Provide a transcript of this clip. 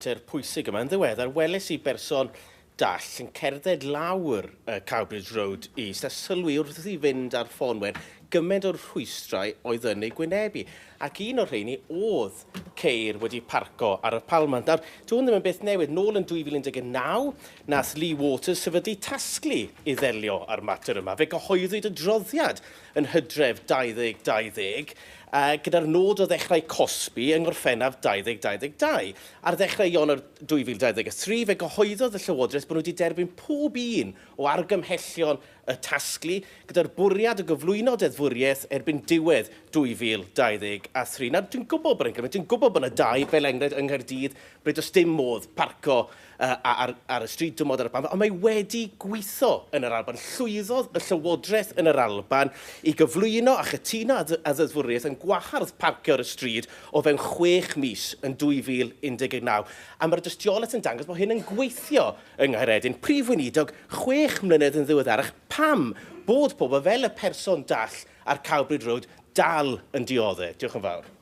Pwysig yma yn ddiweddar, welais I berson dall yn cerdded lawr Cowbridge Road East a sylwi wrth I fynd ar ffon gymaint o'r rwystrau oedd yn ei gwynebu. Ac un o'r rheini oedd ceir wedi parcio ar y palmant. Nawr, dwi'n ddim yn beth newydd. Nôl yn 2019, nath Lee Waters sefydlu tasglu I ddelio ar mater yma. Fe gyhoeddwyd y droddiad yn Hydref 2020, gyda'r nod o ddechrau cosbi yng Ngorffennaf 2022. Ar ddechrau Ionawr 2023, fe gyhoeddodd y Llywodraeth bod nhw wedi derbyn pob un o argymhellion y tasglu gyda'r bwriad o gyflwyno deddfwriaeth erbyn diwedd 2023. Nawr, dwi'n gwybod bod yn gymaint, dwi'n gwybod bod yna dau fel enghraifft yng Nghaerdydd, ble does dim modd parcio ar y stryd dymod ar y Pavement, ond mae wedi gweithio yn yr Alban. Llwyddodd y Llywodraeth yn yr Alban I gyflwyno a chytuno a ddeddfwriaeth yn gwahardd parcio ar y stryd o fewn 6 mis yn 2019. A mae'r dystiolaeth yn dangos bod hyn yn gweithio yng Nghaeredin. Prif weinidog 6 mlynedd yn ddiweddarach. Pam bod pobl fel y person dall ar Cowbridge Road dal yn dioddau? Diolch yn fawr.